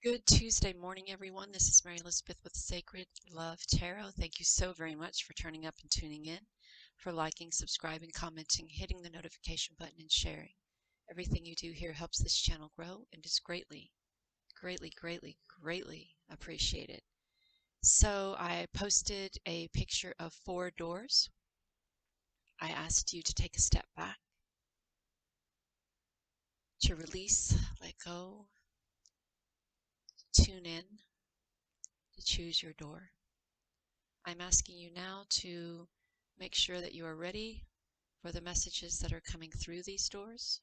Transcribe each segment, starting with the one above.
Good Tuesday morning, everyone. This is Mary Elizabeth with Sacred Love Tarot. Thank you so very much for turning up and tuning in, for liking, subscribing, commenting, hitting the notification button, and sharing. Everything you do here helps this channel grow and is greatly, greatly, greatly, greatly appreciated. So I posted a picture of 4 doors. I asked you to take a step back, to release, let go, tune in, to choose your door. I'm asking you now to make sure that you are ready for the messages that are coming through these doors.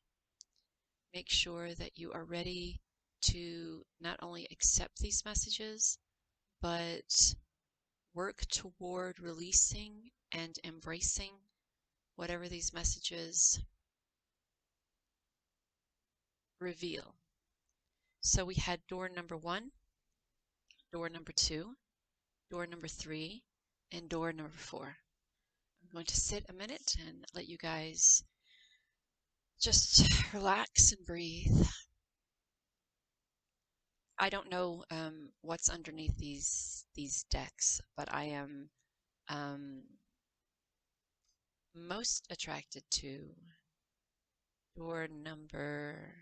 Make sure that you are ready to not only accept these messages, but work toward releasing and embracing whatever these messages reveal. So we had door number 1, door number 2, door number 3, and door number 4. I'm going to sit a minute and let you guys just relax and breathe. I don't know what's underneath these decks, but I am most attracted to door number...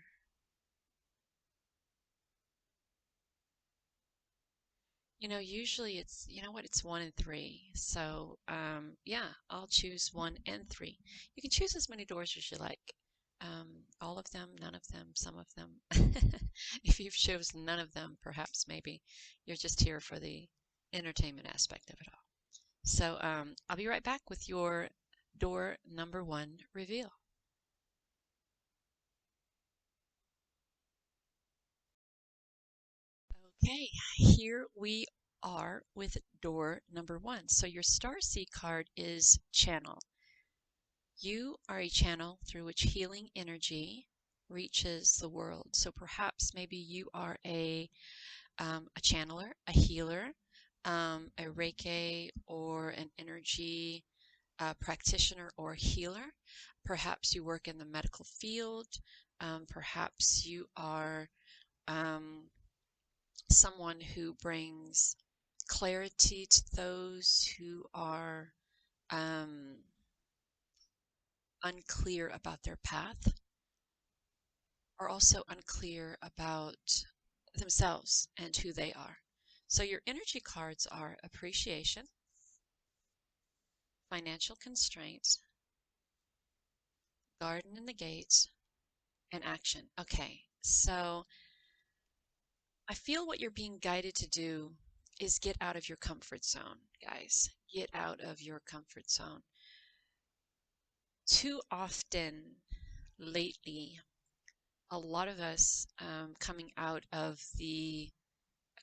usually it's, it's 1 and 3. So, yeah, I'll choose 1 and 3. You can choose as many doors as you like. All of them, none of them, some of them. If you've chosen none of them, perhaps maybe you're just here for the entertainment aspect of it all. So I'll be right back with your door number 1 reveal. Okay, here we are with door number 1. So your Starseed card is channel. You are a channel through which healing energy reaches the world. So perhaps maybe you are a channeler, a healer, a Reiki, or an energy practitioner or healer. Perhaps you work in the medical field. Perhaps you are someone who brings clarity to those who are unclear about their path, or also unclear about themselves and who they are. So your energy cards are appreciation, financial constraints, garden in the gates, and action. Okay, so I feel what you're being guided to do is get out of your comfort zone, guys. Get out of your comfort zone. Too often lately, a lot of us coming out of the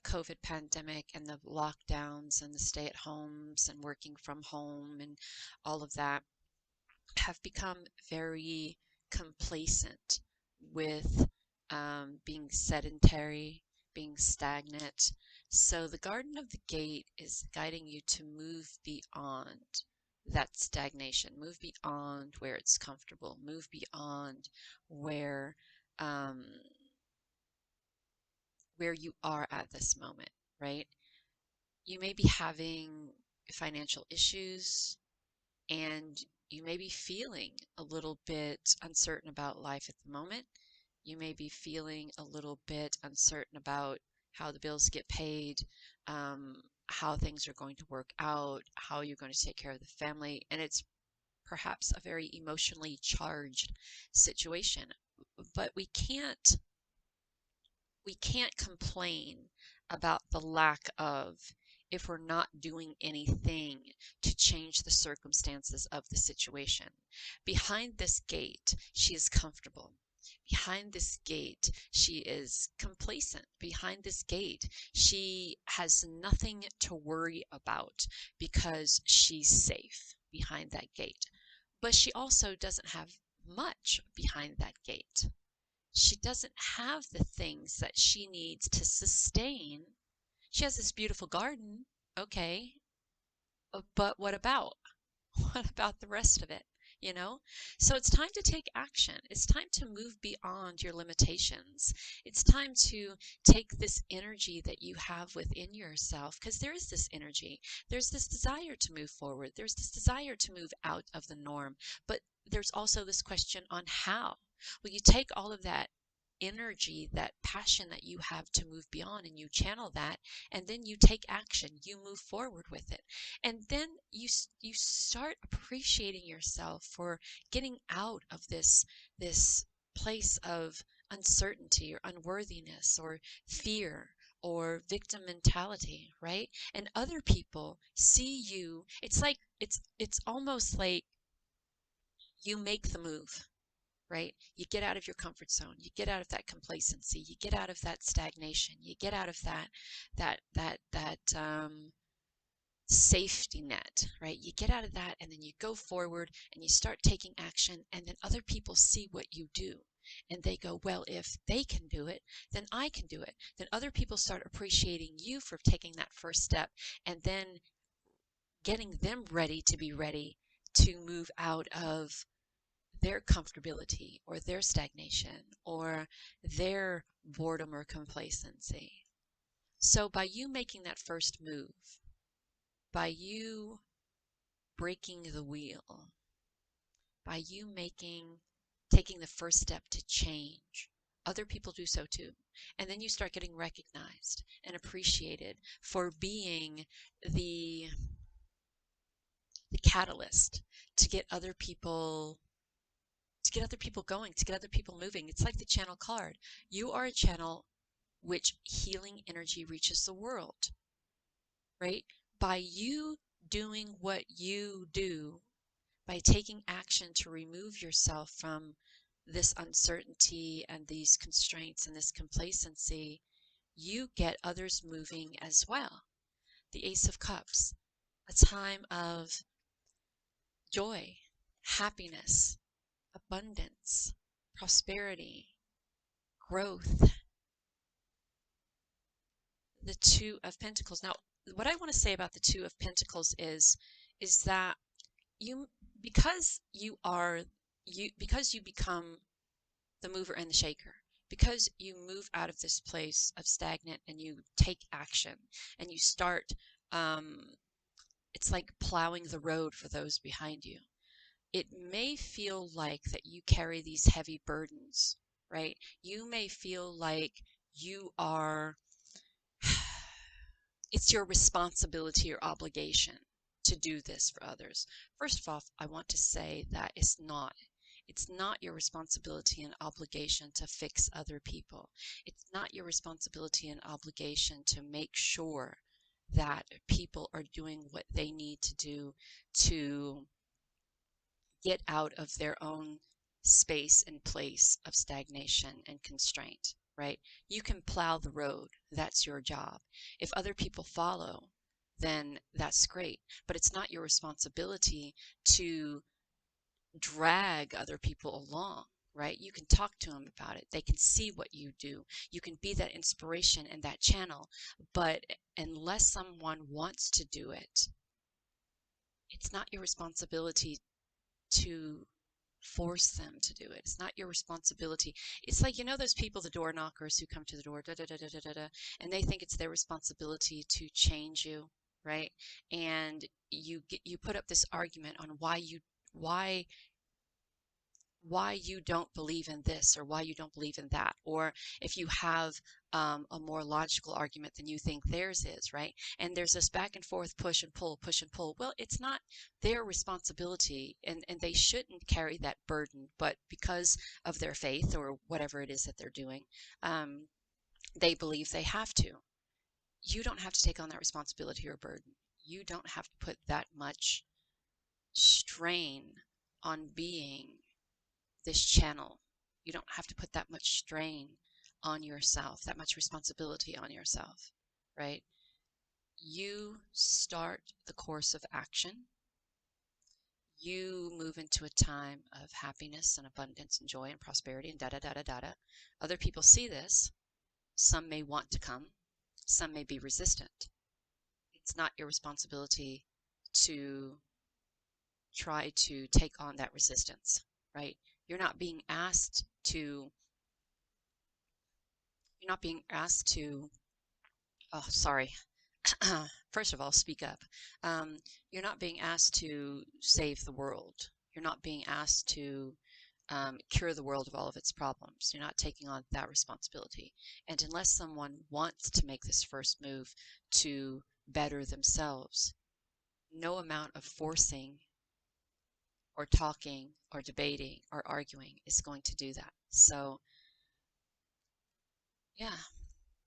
COVID pandemic and the lockdowns and the stay-at-homes and working from home and all of that have become very complacent with being sedentary, being stagnant. So the Garden of the Gate is guiding you to move beyond that stagnation, move beyond where it's comfortable, move beyond where you are at this moment, right? You may be having financial issues, and you may be feeling a little bit uncertain about life at the moment. You may be feeling a little bit uncertain about how the bills get paid, how things are going to work out, how you're going to take care of the family, and it's perhaps a very emotionally charged situation. But we can't complain about the lack of if we're not doing anything to change the circumstances of the situation. Behind this gate, she is comfortable. Behind this gate, she is complacent. Behind this gate, she has nothing to worry about because she's safe behind that gate. But she also doesn't have much behind that gate. She doesn't have the things that she needs to sustain. She has this beautiful garden, okay, but what about? What about the rest of it? you know? So it's time to take action. It's time to move beyond your limitations. It's time to take this energy that you have within yourself, because there is this energy. There's this desire to move forward. There's this desire to move out of the norm. But there's also this question on how. Well, you take all of that energy, that passion that you have to move beyond, and you channel that, and then you take action. You move forward with it. And then you start appreciating yourself for getting out of this place of uncertainty or unworthiness or fear or victim mentality, right? And other people see you. It's almost like you make the move, right? You get out of your comfort zone. You get out of that complacency. You get out of that stagnation. You get out of that safety net, right? You get out of that, and then you go forward and you start taking action, and then other people see what you do. And they go, well, if they can do it, then I can do it. Then other people start appreciating you for taking that first step, and then getting them ready to be ready to move out of their comfortability or their stagnation or their boredom or complacency. So by you making that first move, by you breaking the wheel, by you taking the first step to change, other people do so too. And then you start getting recognized and appreciated for being the catalyst to get other people going, to get other people moving. It's like the channel card. You are a channel which healing energy reaches the world, right? By you doing what you do, by taking action to remove yourself from this uncertainty and these constraints and this complacency, you get others moving as well. The Ace of Cups, a time of joy, happiness, abundance, prosperity, growth. The Two of Pentacles. Now, what I want to say about the Two of Pentacles is that because you become the mover and the shaker, because you move out of this place of stagnant and you take action and you start, it's like plowing the road for those behind you. It may feel like that you carry these heavy burdens, right? You may feel like you are, it's your responsibility or obligation to do this for others. First of all, I want to say that it's not. It's not your responsibility and obligation to fix other people. It's not your responsibility and obligation to make sure that people are doing what they need to do to get out of their own space and place of stagnation and constraint, right? You can plow the road. That's your job. If other people follow, then that's great. But it's not your responsibility to drag other people along, right? You can talk to them about it. They can see what you do. You can be that inspiration and that channel. But unless someone wants to do it, it's not your responsibility to force them to do it. It's not your responsibility. It's like, those people, the door knockers who come to the door, da, da, da, da, da, da, and they think it's their responsibility to change you, right? And you put up this argument on why you don't believe in this or why you don't believe in that, or if you have a more logical argument than you think theirs is, right? And there's this back and forth push and pull, push and pull. Well, it's not their responsibility, and they shouldn't carry that burden, but because of their faith or whatever it is that they're doing, they believe they have to. You don't have to take on that responsibility or burden. You don't have to put that much strain on being this channel. You don't have to put that much strain on yourself, that much responsibility on yourself, right? You start the course of action. You move into a time of happiness and abundance and joy and prosperity and da-da-da-da-da-da. Other people see this. Some may want to come. Some may be resistant. It's not your responsibility to try to take on that resistance, right? You're not being asked to, you're not being asked to, oh, sorry. First of all, speak up. You're not being asked to save the world. You're not being asked to cure the world of all of its problems. You're not taking on that responsibility. And unless someone wants to make this first move to better themselves, no amount of forcing or talking or debating or arguing is going to do that. So, yeah,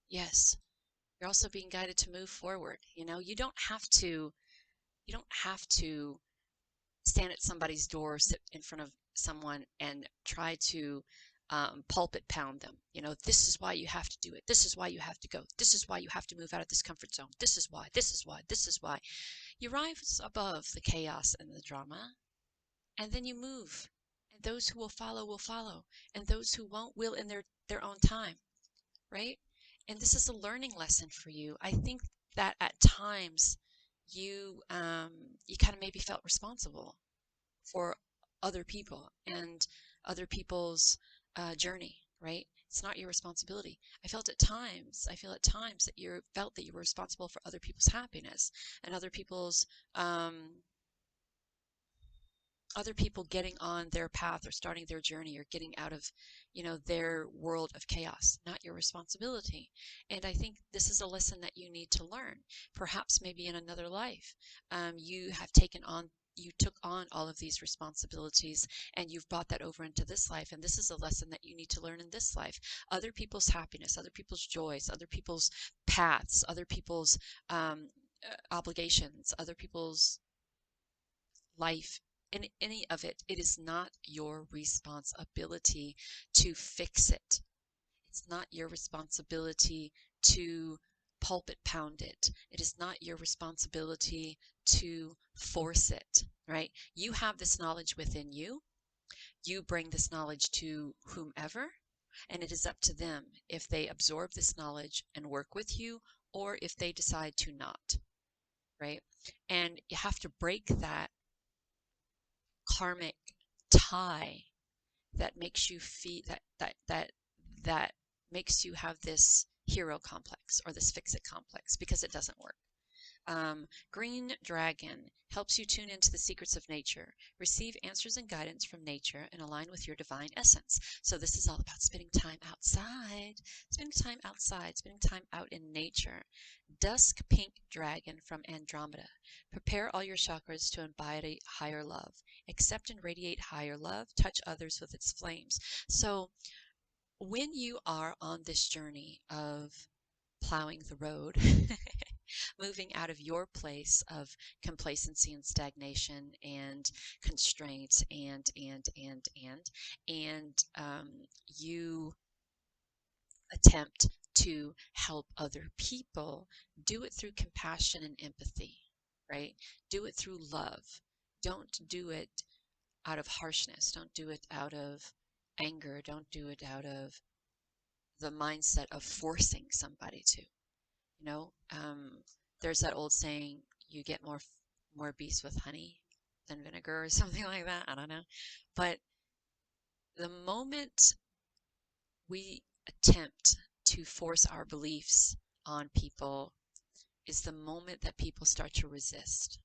yes. You're also being guided to move forward. You know, you don't have to stand at somebody's door, sit in front of someone and try to pulpit pound them. You know, this is why you have to do it. This is why you have to go. This is why you have to move out of this comfort zone. This is why, this is why, this is why. You rise above the chaos and the drama, and then you move. And those who will follow. And those who won't will in their own time, right? And this is a learning lesson for you. I think that at times you kind of maybe felt responsible for other people and other people's journey, right? It's not your responsibility. I feel at times that you felt that you were responsible for other people's happiness and other people getting on their path or starting their journey or getting out of, you know, their world of chaos. Not your responsibility. And I think this is a lesson that you need to learn. Perhaps maybe in another life, you took on all of these responsibilities and you've brought that over into this life. And this is a lesson that you need to learn in this life. Other people's happiness, other people's joys, other people's paths, other people's obligations, other people's life, in any of it, it is not your responsibility to fix it. It's not your responsibility to pulpit pound it. It is not your responsibility to force it, right? You have this knowledge within you. You bring this knowledge to whomever, and it is up to them if they absorb this knowledge and work with you or if they decide to not, right? And you have to break that karmic tie that makes you feel that makes you have this hero complex or this fix-it complex, because it doesn't work. Green Dragon helps you tune into the secrets of nature, receive answers and guidance from nature, and align with your divine essence. So this is all about spending time outside, spending time out in nature. Dusk Pink Dragon from Andromeda. Prepare all your chakras to embody higher love. Accept and radiate higher love. Touch others with its flames. So when you are on this journey of plowing the road, moving out of your place of complacency and stagnation and constraints and you attempt to help other people, do it through compassion and empathy, right? Do it through love. Don't do it out of harshness. Don't do it out of anger. Don't do it out of the mindset of forcing somebody to. You know, there's that old saying, you get more bees with honey than vinegar or something like that. I don't know. But the moment we attempt to force our beliefs on people is the moment that people start to resist,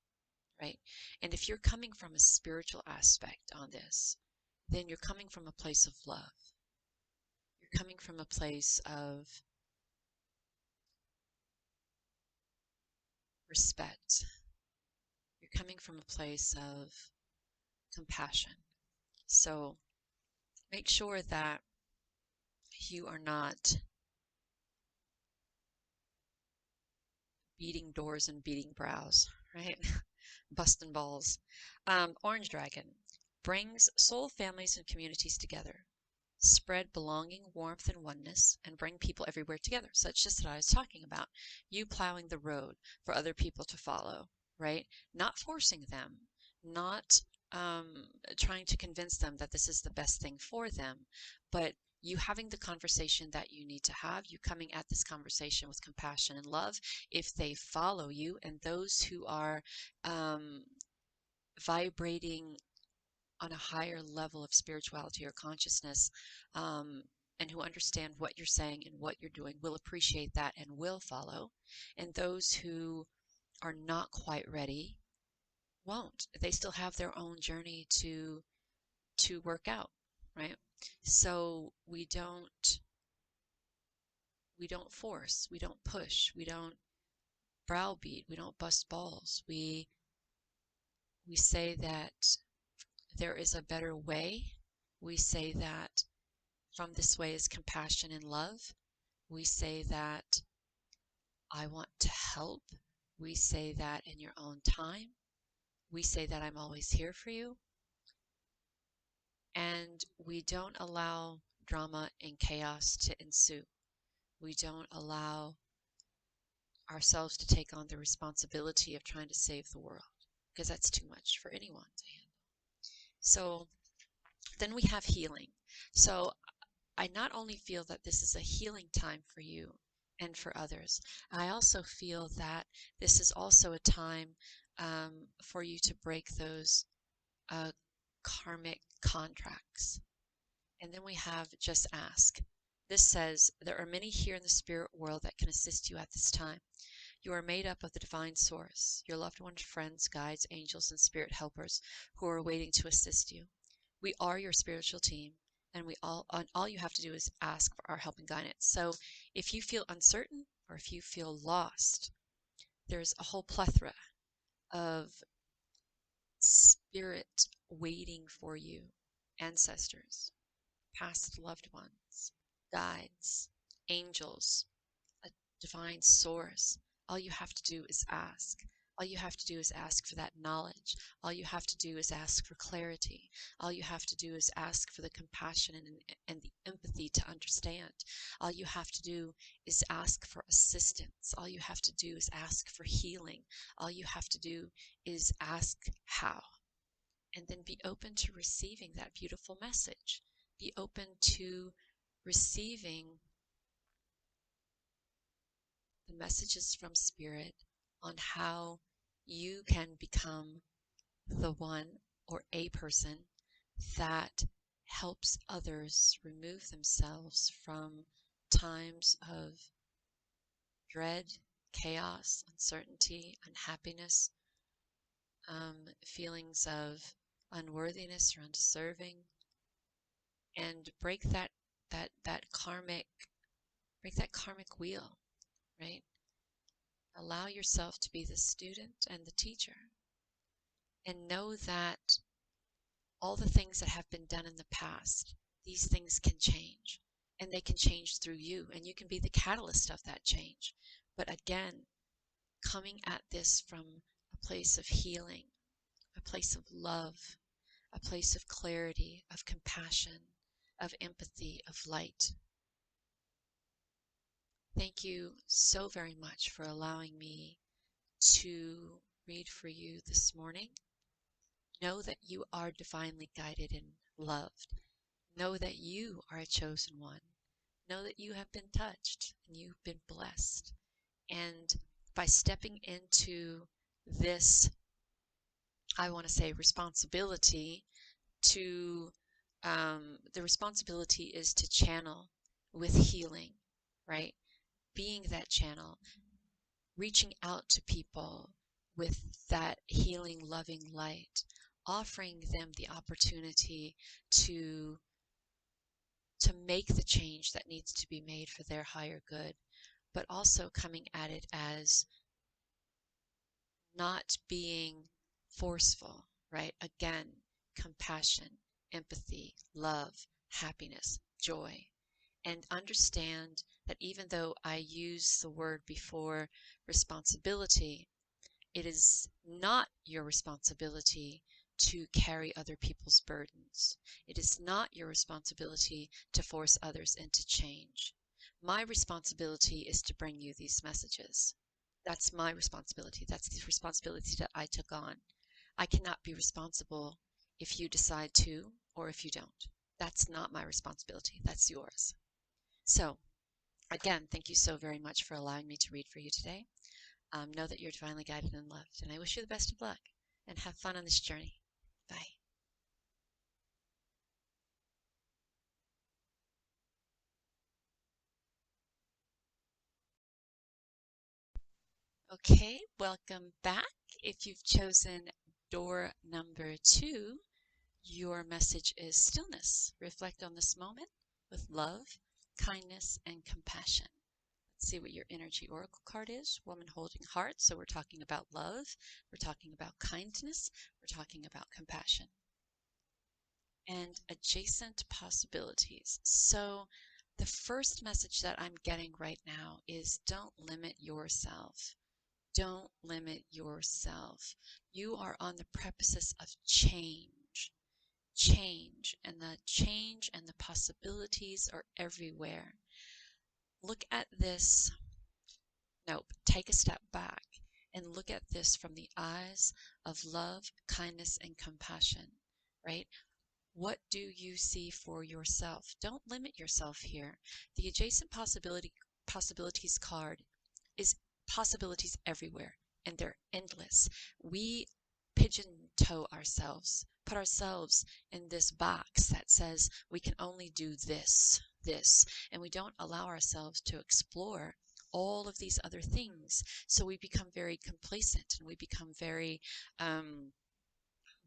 right? And if you're coming from a spiritual aspect on this, then you're coming from a place of love. You're coming from a place of respect. You're coming from a place of compassion. So make sure that you are not beating doors and beating brows, right? Busting balls. Orange Dragon brings soul families and communities together. Spread belonging, warmth, and oneness, and bring people everywhere together. So it's just what I was talking about. You plowing the road for other people to follow, right? Not forcing them, not trying to convince them that this is the best thing for them, but you having the conversation that you need to have, you coming at this conversation with compassion and love. If they follow you, and those who are vibrating on a higher level of spirituality or consciousness, and who understand what you're saying and what you're doing will appreciate that and will follow. And those who are not quite ready won't. They still have their own journey to work out, right? So we don't force, we don't push, we don't browbeat, we don't bust balls. We say that there is a better way. We say that from this way is compassion and love. We say that I want to help. We say that in your own time. We say that I'm always here for you. And we don't allow drama and chaos to ensue. We don't allow ourselves to take on the responsibility of trying to save the world, because that's too much for anyone to handle. So then we have healing. So I not only feel that this is a healing time for you and for others, I also feel that this is also a time for you to break those karmic contracts. And then we have just ask. This says, there are many here in the spirit world that can assist you at this time. You are made up of the divine source, your loved ones, friends, guides, angels, and spirit helpers who are waiting to assist you. We are your spiritual team, and all you have to do is ask for our help and guidance. So if you feel uncertain or if you feel lost, there's a whole plethora of spirit waiting for you, ancestors, past loved ones, guides, angels, a divine source. All you have to do is ask. All you have to do is ask for that knowledge. All you have to do is ask for clarity. All you have to do is ask for the compassion and the empathy to understand. All you have to do is ask for assistance. All you have to do is ask for healing. All you have to do is ask how. And then be open to receiving that beautiful message. Be open to receiving the messages from Spirit on how you can become the one or a person that helps others remove themselves from times of dread, chaos, uncertainty, unhappiness, feelings of unworthiness or undeserving, and break that karmic wheel, right? Allow yourself to be the student and the teacher, and know that all the things that have been done in the past, these things can change, and they can change through you, and you can be the catalyst of that change. But again, coming at this from a place of healing, a place of love, a place of clarity, of compassion, of empathy, of light. Thank you so very much for allowing me to read for you this morning. Know that you are divinely guided and loved. Know that you are a chosen one. Know that you have been touched and you've been blessed. And by stepping into this, I want to say, responsibility to, the responsibility is to channel with healing, right? Being that channel, reaching out to people with that healing, loving light, offering them the opportunity to make the change that needs to be made for their higher good, but also coming at it as not being forceful, right? Again, compassion, empathy, love, happiness, joy. And understand that even though I use the word before responsibility, it is not your responsibility to carry other people's burdens. It is not your responsibility to force others into change. My responsibility is to bring you these messages. That's my responsibility. That's the responsibility that I took on. I cannot be responsible if you decide to or if you don't. That's not my responsibility. That's yours. So, again, thank you so very much for allowing me to read for you today. Know that you're divinely guided and loved, and I wish you the best of luck. and have fun on this journey. Bye. Okay, welcome back. If you've chosen door number 2, your message is stillness. Reflect on this moment with love, kindness, and compassion. Let's see what your energy oracle card is. Woman holding heart. So we're talking about love. We're talking about kindness. We're talking about compassion. And adjacent possibilities. So the first message that I'm getting right now is don't limit yourself. Don't limit yourself. You are on the precipice of change. Change. And the change and the possibilities are everywhere. Look at this. Nope. Take a step back and look at this from the eyes of love, kindness, and compassion, right? What do you see for yourself? Don't limit yourself here. The adjacent possibilities card is possibilities everywhere, and they're endless. We pigeon toe ourselves, put ourselves in this box that says we can only do this, and we don't allow ourselves to explore all of these other things. So we become very complacent, and we become very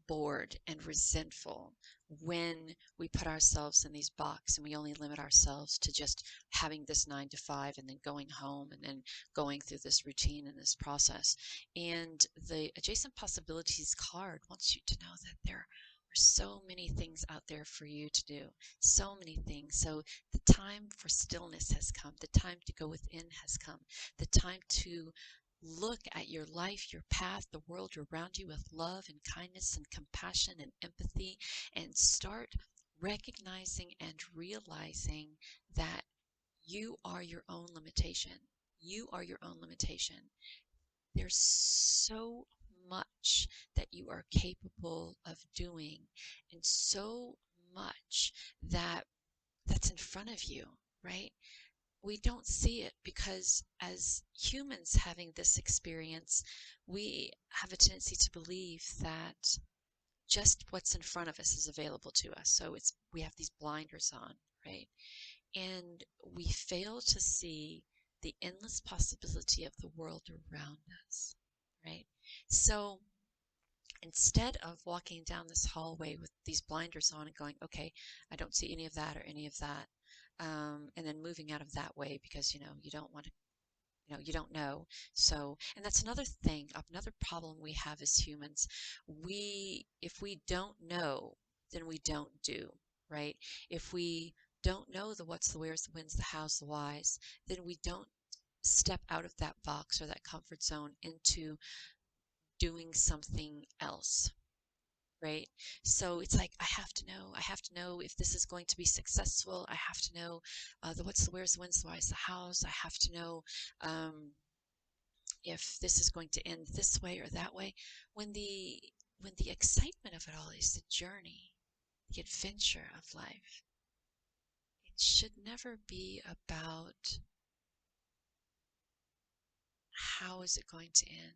bored and resentful when we put ourselves in these boxes and we only limit ourselves to just having this 9 to 5 and then going home and then going through this routine and this process. And the adjacent possibilities card wants you to know that there are so many things out there for you to do, so many things. So the time for stillness has come, the time to go within has come, the time to look at your life, your path, the world around you with love and kindness and compassion and empathy, and start recognizing and realizing that you are your own limitation. You are your own limitation. There's so much that you are capable of doing, and so much that's in front of you, right? We don't see it because as humans having this experience, we have a tendency to believe that just what's in front of us is available to us. So we have these blinders on, right? And we fail to see the endless possibility of the world around us, right? So instead of walking down this hallway with these blinders on and going, okay, I don't see any of that or any of that, and then moving out of that way because, you don't want to, you don't know. So, and that's another thing, another problem we have as humans. If we don't know, then we don't do, right? If we don't know the what's, the where's, the when's, the how's, the why's, then we don't step out of that box or that comfort zone into doing something else, right? So it's like, I have to know if this is going to be successful. I have to know the what's, the where's, the when's, the why's, the how's. I have to know if this is going to end this way or that way. When the excitement of it all is the journey, the adventure of life, it should never be about how is it going to end.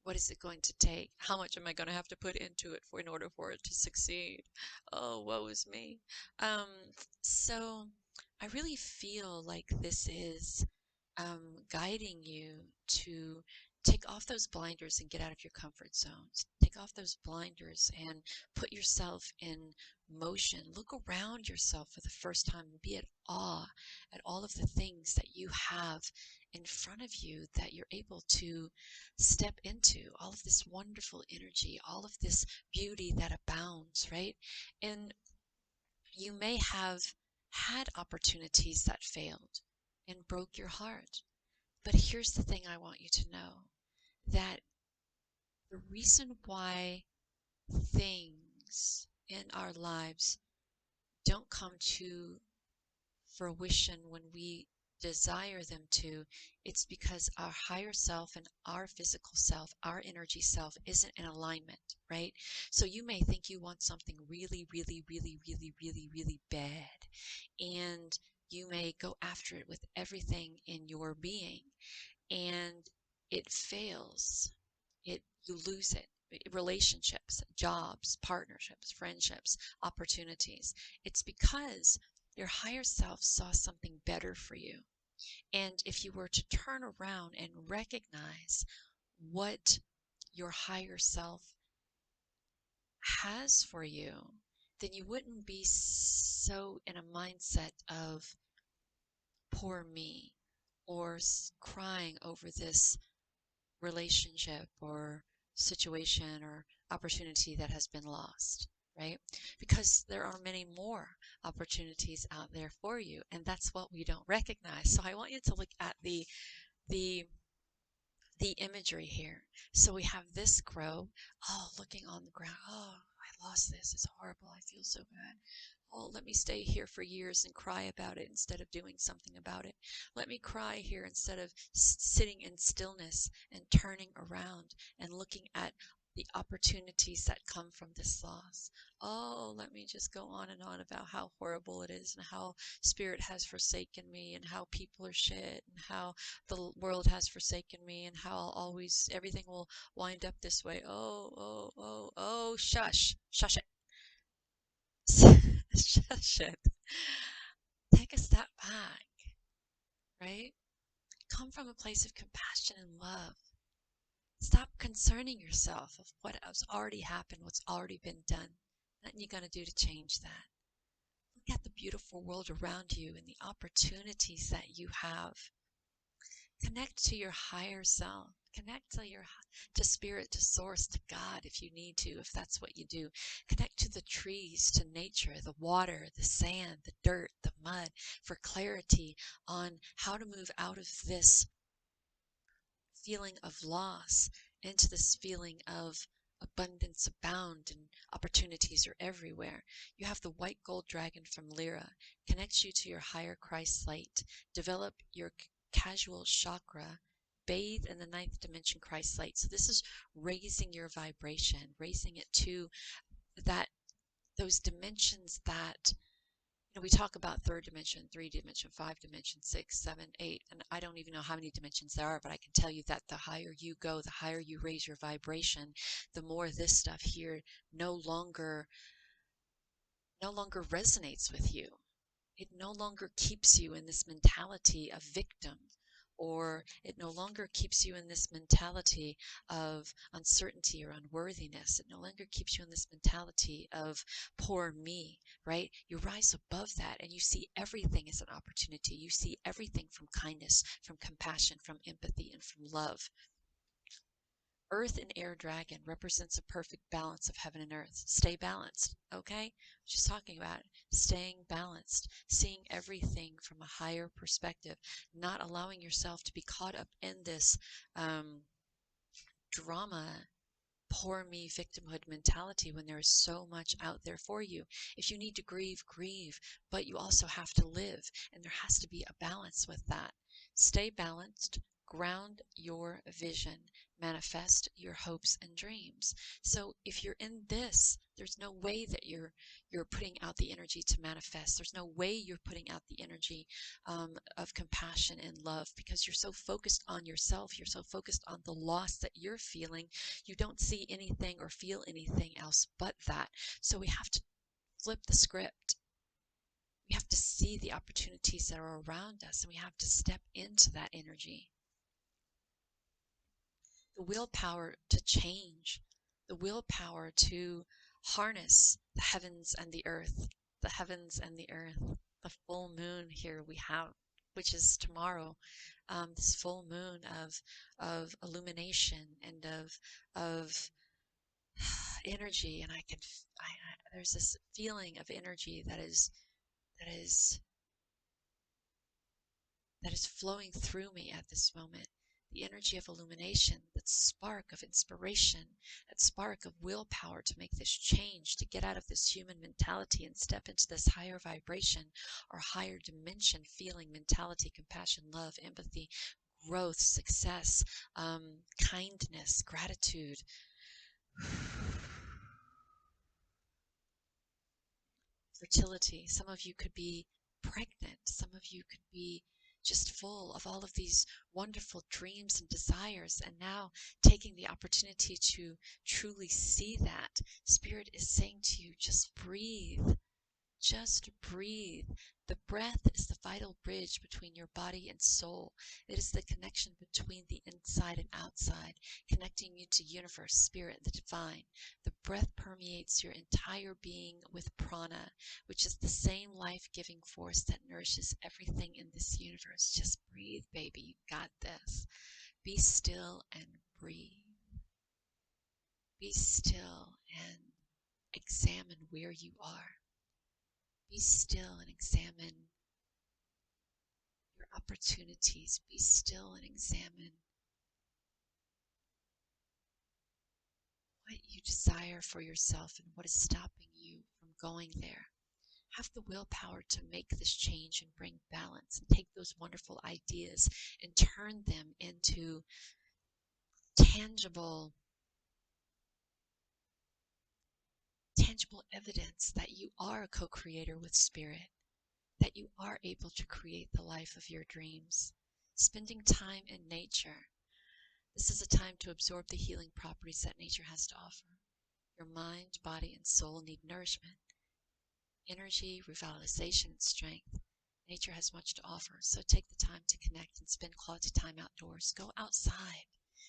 What is it going to take? How much am I going to have to put into it in order for it to succeed? Oh, woe is me. Um, so I really feel like this is guiding you to take off those blinders and get out of your comfort zones. Take off those blinders and put yourself in motion. Look around yourself for the first time and be at awe at all of the things that you have in front of you that you're able to step into, all of this wonderful energy, all of this beauty that abounds, right? And you may have had opportunities that failed and broke your heart. But here's the thing I want you to know, that the reason why things in our lives don't come to fruition when we desire them to, it's because our higher self and our physical self, our energy self isn't in alignment, right? So you may think you want something really, really, really, really, really, really bad, and you may go after it with everything in your being, and it fails. You lose it relationships, jobs, partnerships, friendships, opportunities. It's because your higher self saw something better for you. And if you were to turn around and recognize what your higher self has for you, then you wouldn't be so in a mindset of poor me or crying over this relationship or situation or opportunity that has been lost, right? Because there are many more opportunities out there for you, and that's what we don't recognize. So I want you to look at the the imagery here. So we have this crow, oh, looking on the ground. Oh, I lost this. It's horrible. I feel so bad. Oh, let me stay here for years and cry about it instead of doing something about it. Let me cry here instead of sitting in stillness and turning around and looking at the opportunities that come from this loss. Oh, let me just go on and on about how horrible it is and how spirit has forsaken me and how people are shit and how the world has forsaken me and how I'll always, everything will wind up this way. Oh, shush. Shush it. Shush it. Take a step back, right? Come from a place of compassion and love. Stop concerning yourself of what has already happened, what's already been done. Nothing you're going to do to change that. Look at the beautiful world around you and the opportunities that you have. Connect to your higher self. Connect to spirit, to source, to God if you need to, if that's what you do. Connect to the trees, to nature, the water, the sand, the dirt, the mud, for clarity on how to move out of this feeling of loss into this feeling of abundance abound and opportunities are everywhere. You have the white gold dragon from Lyra, connects you to your higher Christ light. Develop your casual chakra, bathe in the ninth dimension Christ light. So this is raising your vibration, raising it to that those dimensions that we talk about third dimension, 3 dimension, 5 dimension, 6, 7, 8, and I don't even know how many dimensions there are, but I can tell you that the higher you go, the higher you raise your vibration, the more this stuff here no longer resonates with you. It no longer keeps you in this mentality of victim, or it no longer keeps you in this mentality of uncertainty or unworthiness. It no longer keeps you in this mentality of poor me, right? You rise above that and you see everything as an opportunity. You see everything from kindness, from compassion, from empathy, and from love. Earth and air dragon represents a perfect balance of heaven and earth. Stay balanced, okay? Just talking about it. Staying balanced, seeing everything from a higher perspective, not allowing yourself to be caught up in this drama, poor me, victimhood mentality when there is so much out there for you. If you need to grieve, grieve, but you also have to live, and there has to be a balance with that. Stay balanced, ground your vision, manifest your hopes and dreams. So if you're in this, there's no way that you're putting out the energy to manifest. There's no way you're putting out the energy of compassion and love, because you're so focused on yourself. You're so focused on the loss that you're feeling. You don't see anything or feel anything else but that. So we have to flip the script. We have to see the opportunities that are around us, and we have to step into that energy. The willpower to change, the willpower to harness the heavens and the earth, the heavens and the earth. The full moon here we have, which is tomorrow, this full moon of illumination and of energy, and there's this feeling of energy that is flowing through me at this moment. The energy of illumination, that spark of inspiration, that spark of willpower to make this change, to get out of this human mentality and step into this higher vibration or higher dimension feeling mentality, compassion, love, empathy, growth, success, kindness, gratitude. Fertility. Some of you could be pregnant. Some of you could be just full of all of these wonderful dreams and desires, and now taking the opportunity to truly see that. Spirit is saying to you, just breathe. Just breathe. The breath is the vital bridge between your body and soul. It is the connection between the inside and outside, connecting you to universe, spirit, the divine. The breath permeates your entire being with prana, which is the same life-giving force that nourishes everything in this universe. Just breathe, baby. You got this. Be still and breathe. Be still and examine where you are. Be still and examine your opportunities. Be still and examine what you desire for yourself and what is stopping you from going there. Have the willpower to make this change and bring balance, and take those wonderful ideas and turn them into tangible evidence that you are a co-creator with spirit, that you are able to create the life of your dreams. Spending time in nature. This is a time to absorb the healing properties that nature has to offer. Your mind, body, and soul need nourishment, energy, revitalization, and strength. Nature has much to offer, so take the time to connect and spend quality time outdoors. Go outside.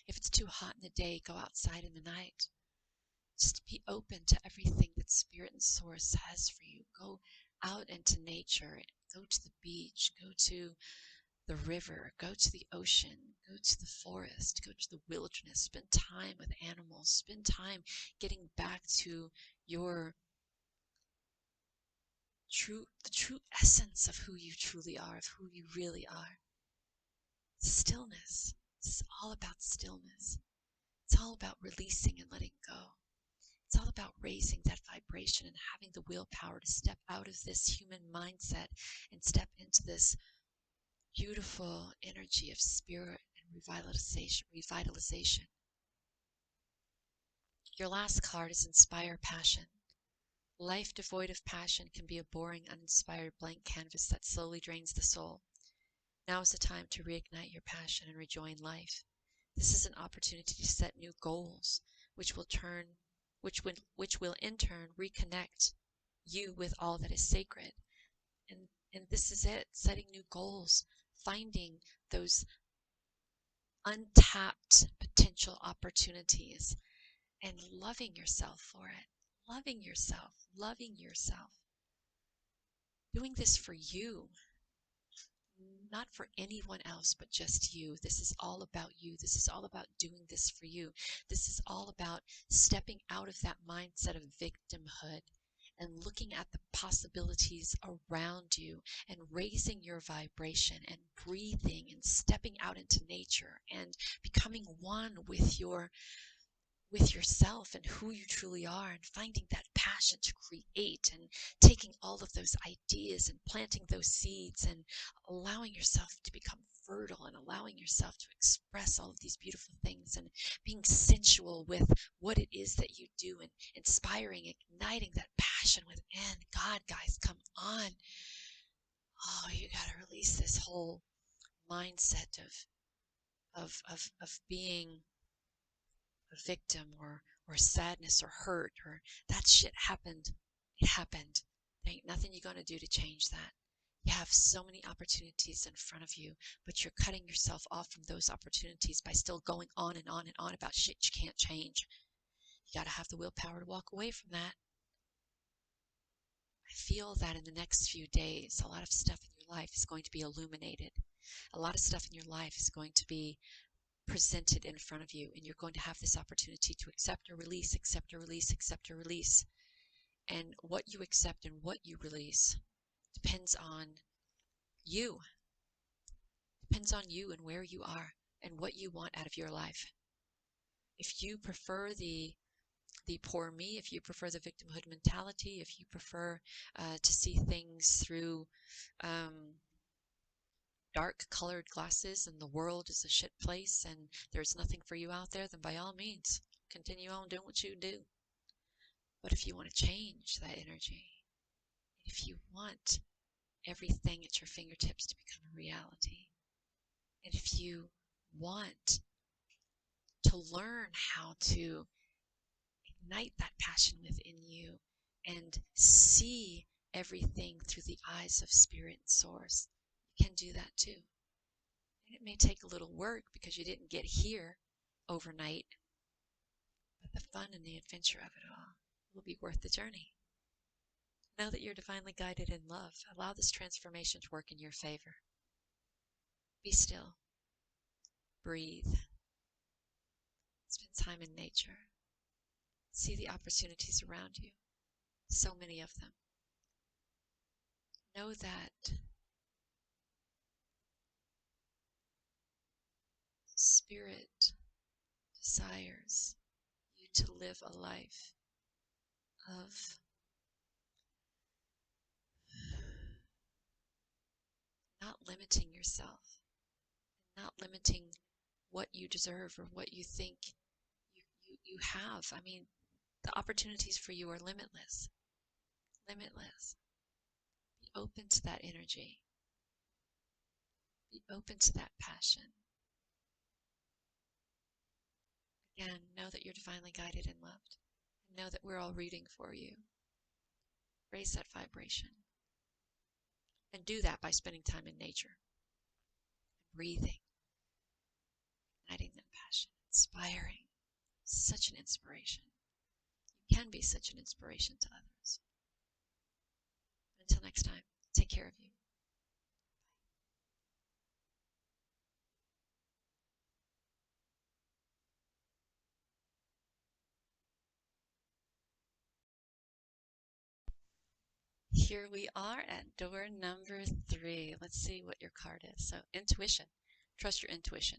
If it's too hot in the day, go outside in the night. Just be open to everything that Spirit and Source has for you. Go out into nature. Go to the beach. Go to the river. Go to the ocean. Go to the forest. Go to the wilderness. Spend time with animals. Spend time getting back to your the true essence of who you truly are, of who you really are. Stillness. This is all about stillness. It's all about releasing and letting go. It's all about raising that vibration and having the willpower to step out of this human mindset and step into this beautiful energy of spirit and revitalization. Your last card is Inspire Passion. Life devoid of passion can be a boring, uninspired blank canvas that slowly drains the soul. Now is the time to reignite your passion and rejoin life. This is an opportunity to set new goals, which will in turn reconnect you with all that is sacred. And this is it, setting new goals, finding those untapped potential opportunities, and loving yourself for it. Loving yourself. Doing this for you, not for anyone else, but just you. This is all about you. This is all about doing this for you. This is all about stepping out of that mindset of victimhood and looking at the possibilities around you and raising your vibration and breathing and stepping out into nature and becoming one with yourself and who you truly are, and finding that passion to create and taking all of those ideas and planting those seeds and allowing yourself to become fertile and allowing yourself to express all of these beautiful things and being sensual with what it is that you do and inspiring, igniting that passion within. God, guys, come on. Oh, you got to release this whole mindset of being a victim or sadness or hurt or that shit happened. It happened. There ain't nothing you're going to do to change that. You have so many opportunities in front of you, but you're cutting yourself off from those opportunities by still going on and on and on about shit you can't change. You got to have the willpower to walk away from that. I feel that in the next few days, a lot of stuff in your life is going to be illuminated. A lot of stuff in your life is going to be presented in front of you, and you're going to have this opportunity to accept or release, accept or release, accept or release. And what you accept and what you release depends on you. Depends on you and where you are and what you want out of your life. If you prefer the poor me, if you prefer the victimhood mentality, if you prefer to see things through dark colored glasses and the world is a shit place and there's nothing for you out there, then by all means, continue on doing what you do. But if you want to change that energy, if you want everything at your fingertips to become a reality. And if you want to learn how to ignite that passion within you and see everything through the eyes of Spirit and Source, you can do that too. And it may take a little work because you didn't get here overnight, but the fun and the adventure of it all will be worth the journey. Know that you're divinely guided in love. Allow this transformation to work in your favor. Be still. Breathe. Spend time in nature. See the opportunities around you. So many of them. Know that Spirit desires you to live a life of not limiting yourself, not limiting what you deserve or what you think you have. I mean, the opportunities for you are limitless. Limitless. Be open to that energy. Be open to that passion. Again, know that you're divinely guided and loved. And know that we're all rooting for you. Raise that vibration. And do that by spending time in nature. Breathing. Igniting that passion. Inspiring. Such an inspiration. You can be such an inspiration to others. Until next time, take care of you. Here we are at door number 3. Let's see what your card is. So, intuition. Trust your intuition.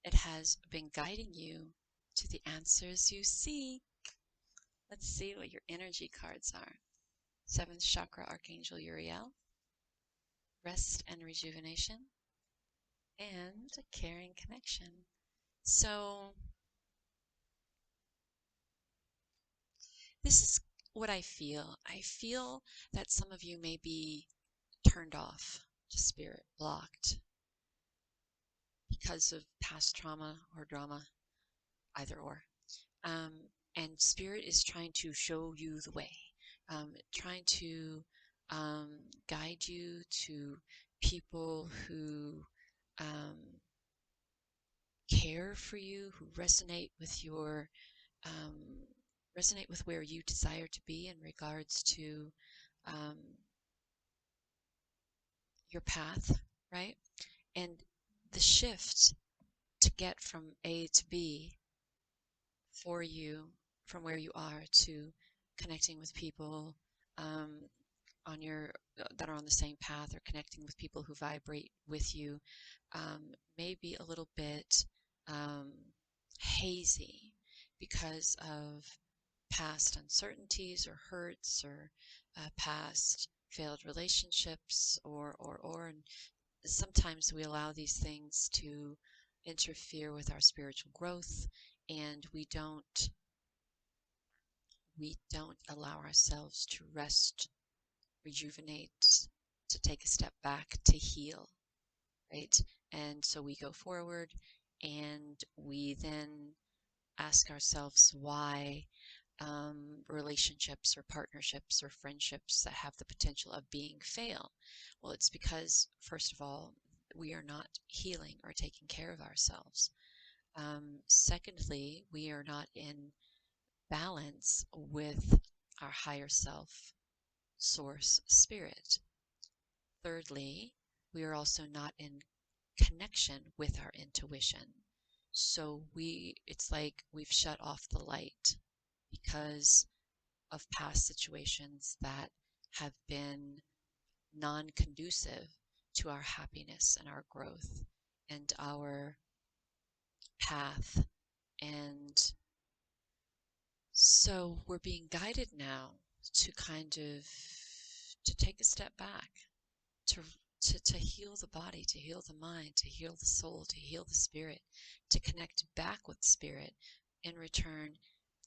It has been guiding you to the answers you seek. Let's see what your energy cards are. 7th chakra, Archangel Uriel. Rest and rejuvenation. And a caring connection. So, this is what I feel. I feel that some of you may be turned off to spirit, blocked because of past trauma or drama, either or. And spirit is trying to show you the way, trying to guide you to people who care for you, who resonate with your resonate with where you desire to be in regards to your path, right? And the shift to get from A to B for you, from where you are to connecting with people on your that are on the same path, or connecting with people who vibrate with you, may be a little bit hazy because of past uncertainties or hurts, or past failed relationships, and sometimes we allow these things to interfere with our spiritual growth, and we don't allow ourselves to rest, rejuvenate, to take a step back, to heal, right? And so we go forward, and we then ask ourselves why relationships or partnerships or friendships that have the potential of being fail. Well, it's because, first of all, we are not healing or taking care of ourselves. Secondly, we are not in balance with our higher self, source, spirit. Thirdly, we are also not in connection with our intuition. So it's like we've shut off the light because of past situations that have been non-conducive to our happiness and our growth and our path. And so we're being guided now to to take a step back, to heal the body, to heal the mind, to heal the soul, to heal the spirit, to connect back with spirit. In return,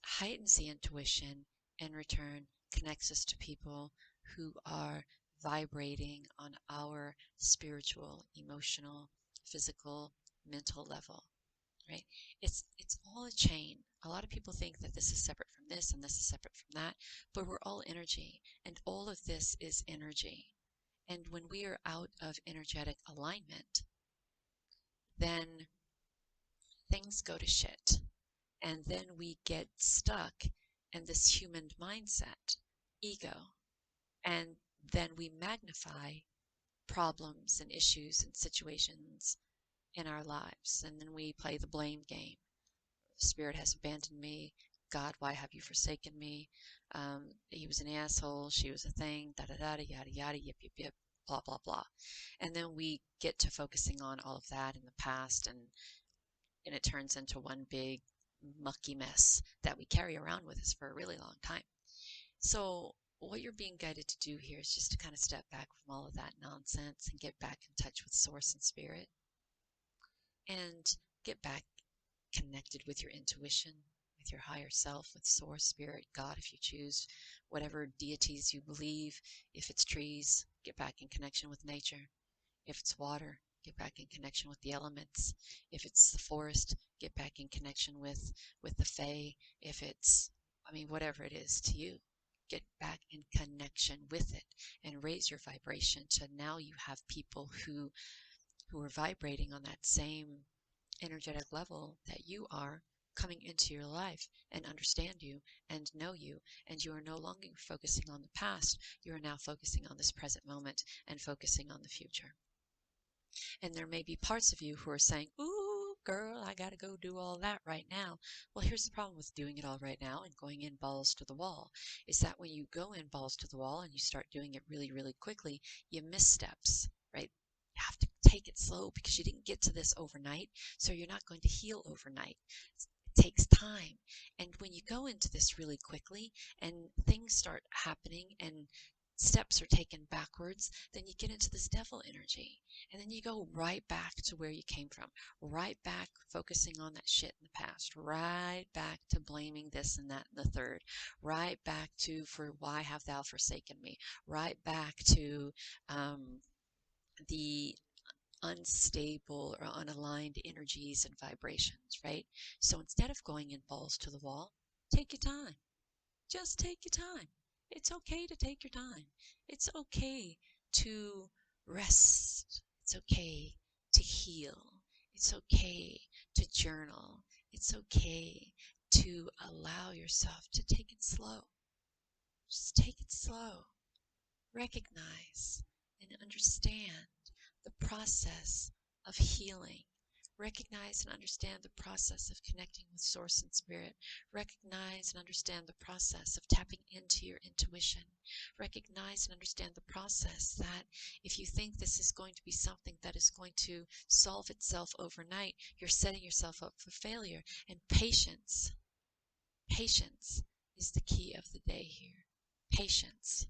heightens the intuition. In return, connects us to people who are vibrating on our spiritual, emotional, physical, mental level, right? It's all a chain. A lot of people think that this is separate from this and this is separate from that, but we're all energy, and all of this is energy. And when we are out of energetic alignment, then things go to shit. And then we get stuck in this human mindset, ego, and then we magnify problems and issues and situations in our lives. And then we play the blame game. The Spirit has abandoned me. God, why have you forsaken me? He was an asshole. She was a thing. Da da da, yada yada, yip yip yip, blah blah blah. And then we get to focusing on all of that in the past, and it turns into one big mucky mess that we carry around with us for a really long time. So what you're being guided to do here is just to kind of step back from all of that nonsense and get back in touch with Source and Spirit, and get back connected with your intuition, with your higher self, with Source, Spirit, God, if you choose, whatever deities you believe. If it's trees, get back in connection with nature. If it's water, get back in connection with the elements. If it's the forest, get back in connection with the fae. If it's, whatever it is to you, get back in connection with it and raise your vibration to now you have people who are vibrating on that same energetic level that you are, coming into your life and understand you and know you, and you are no longer focusing on the past. You are now focusing on this present moment and focusing on the future. And there may be parts of you who are saying, ooh, girl, I got to go do all that right now. Well, here's the problem with doing it all right now and going in balls to the wall, is that when you go in balls to the wall and you start doing it really, really quickly, you miss steps, right? You have to take it slow because you didn't get to this overnight, so you're not going to heal overnight. It takes time. And when you go into this really quickly and things start happening and steps are taken backwards, then you get into this devil energy. And then you go right back to where you came from, right back focusing on that shit in the past, right back to blaming this and that and the third, right back to, for why have thou forsaken me, right back to the unstable or unaligned energies and vibrations, right? So instead of going in balls to the wall, take your time. Just take your time. It's okay to take your time. It's okay to rest. It's okay to heal. It's okay to journal. It's okay to allow yourself to take it slow. Just take it slow. Recognize and understand the process of healing. Recognize and understand the process of connecting with Source and Spirit. Recognize and understand the process of tapping into your intuition. Recognize and understand the process that if you think this is going to be something that is going to solve itself overnight, you're setting yourself up for failure. And patience is the key of the day here. Patience.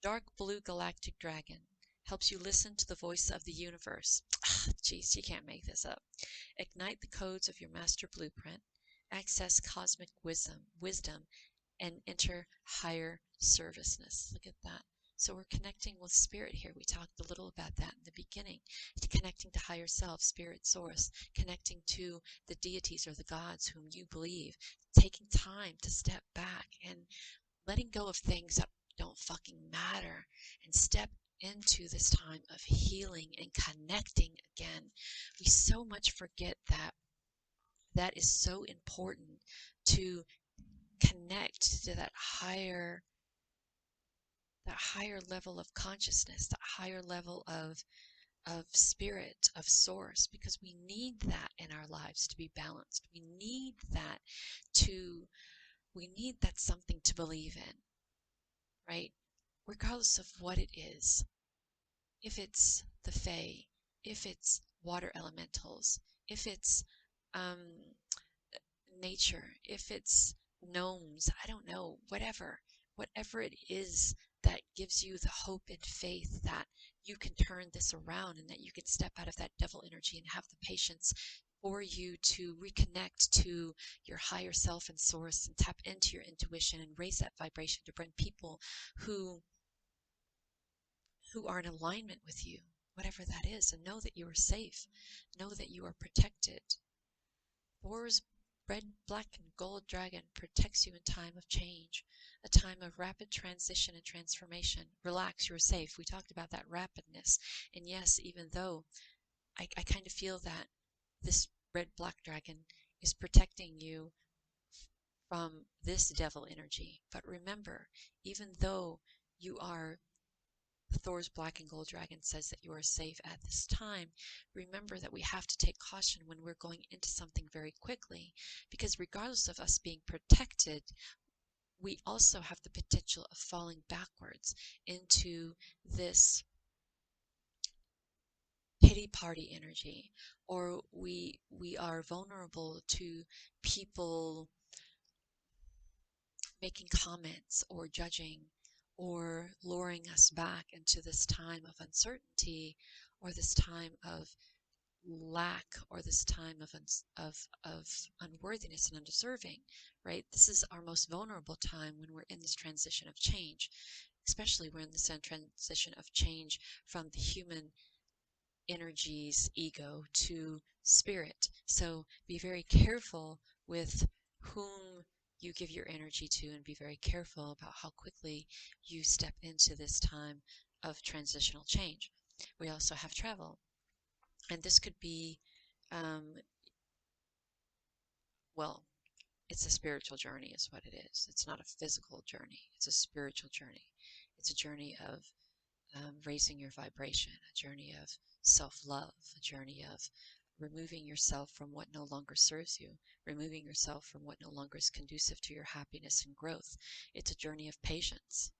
Dark blue galactic dragon helps you listen to the voice of the universe. Jeez, you can't make this up. Ignite the codes of your master blueprint, access cosmic wisdom, and enter higher serviceness. Look at that. So we're connecting with Spirit here. We talked a little about that in the beginning. Connecting to higher self, Spirit, Source, connecting to the deities or the gods whom you believe, taking time to step back and letting go of things that don't fucking matter and step into this time of healing and connecting again. We so much forget that that is so important, to connect to that higher level of consciousness, that higher level of spirit, of source, because we need that in our lives to be balanced. We need that something to believe in, right? Regardless of what it is. If it's the fae, if it's water elementals, if it's nature, if it's gnomes, I don't know, whatever it is that gives you the hope and faith that you can turn this around and that you can step out of that devil energy and have the patience for you to reconnect to your higher self and source and tap into your intuition and raise that vibration to bring people who who are in alignment with you, whatever that is, and know that you are safe. Know that you are protected. Thor's red, black, and gold dragon protects you in time of change, a time of rapid transition and transformation. Relax, you're safe. We talked about that rapidness. And yes, even though I kind of feel that this red, black dragon is protecting you from this devil energy. But remember, even though you are Thor's black and gold dragon says that you are safe at this time, remember that we have to take caution when we're going into something very quickly, because regardless of us being protected, we also have the potential of falling backwards into this pity party energy, or we are vulnerable to people making comments or judging or luring us back into this time of uncertainty, or this time of lack, or this time of unworthiness and undeserving, right? This is our most vulnerable time when we're in this transition of change, especially we're in this transition of change from the human energies, ego, to spirit. So be very careful with whom you give your energy to, and be very careful about how quickly you step into this time of transitional change. We also have travel, and this could be, well, it's a spiritual journey is what it is. It's not a physical journey. It's a spiritual journey. It's a journey of raising your vibration, a journey of self-love, a journey of removing yourself from what no longer serves you, removing yourself from what no longer is conducive to your happiness and growth. It's a journey of patience,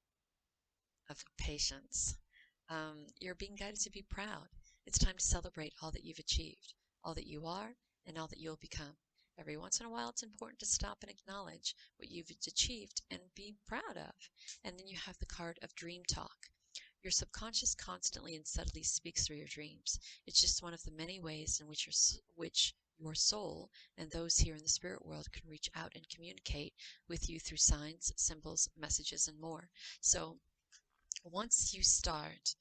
of patience. You're being guided to be proud. It's time to celebrate all that you've achieved, all that you are, and all that you'll become. Every once in a while, it's important to stop and acknowledge what you've achieved and be proud of. And then you have the card of dream talk. Your subconscious constantly and subtly speaks through your dreams. It's just one of the many ways in which your soul and those here in the spirit world can reach out and communicate with you through signs, symbols, messages, and more. So once you start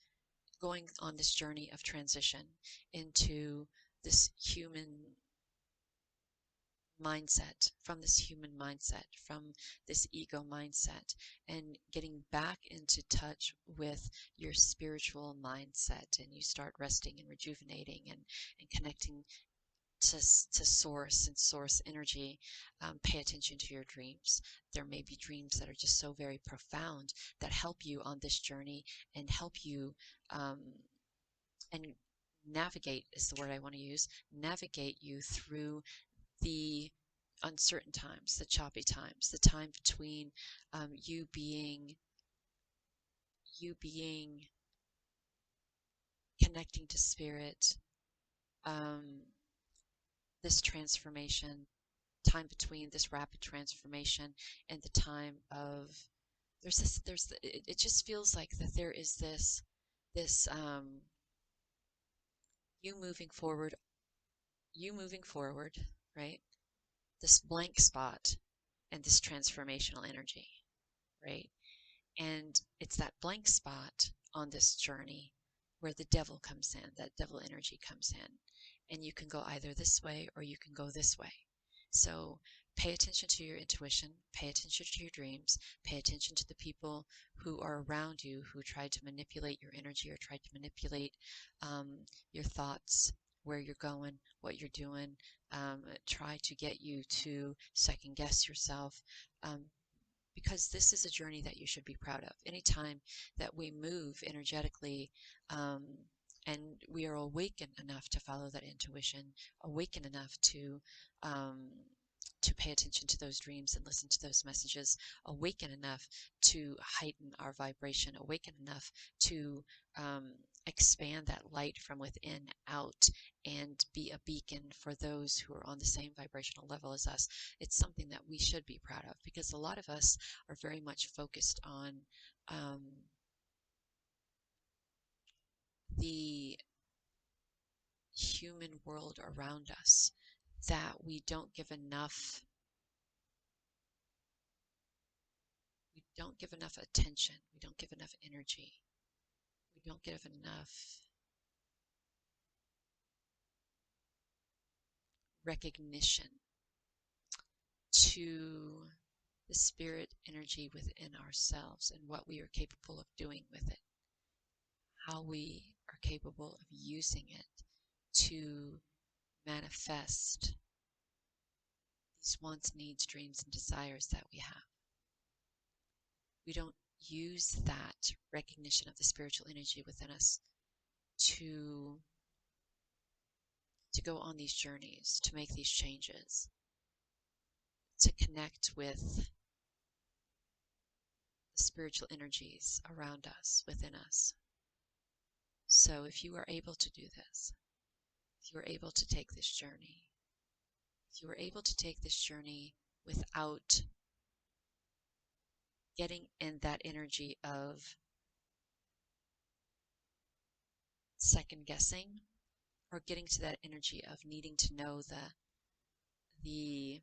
going on this journey of transition into this human mindset, from this human mindset, from this ego mindset, and getting back into touch with your spiritual mindset, and you start resting and rejuvenating and connecting to source and source energy, pay attention to your dreams. There may be dreams that are just so very profound that help you on this journey and help you and navigate is the word I want to use, navigate you through the uncertain times, the choppy times, the time between you being connecting to spirit, this transformation, time between this rapid transformation and the time of it just feels like that there is this you moving forward, right? This blank spot and this transformational energy, right? And it's that blank spot on this journey where the devil comes in, that devil energy comes in. And you can go either this way or you can go this way. So pay attention to your intuition, pay attention to your dreams, pay attention to the people who are around you who try to manipulate your energy or try to manipulate your thoughts, where you're going, what you're doing, try to get you to second guess yourself. Because this is a journey that you should be proud of. Anytime that we move energetically and we are awakened enough to follow that intuition, awakened enough to pay attention to those dreams and listen to those messages, awaken enough to heighten our vibration, awaken enough to expand that light from within out and be a beacon for those who are on the same vibrational level as us. It's something that we should be proud of, because a lot of us are very much focused on the human world around us, that we don't give enough attention, we don't give enough energy, we We don't give enough recognition to the spirit energy within ourselves and what we are capable of doing with it, how we are capable of using it to manifest these wants, needs, dreams, and desires that we have. We don't use that recognition of the spiritual energy within us to go on these journeys, to make these changes, to connect with the spiritual energies around us, within us. So if you are able to do this, if you are able to take this journey, if you are able to take this journey without getting in that energy of second guessing, or getting to that energy of needing to know okay,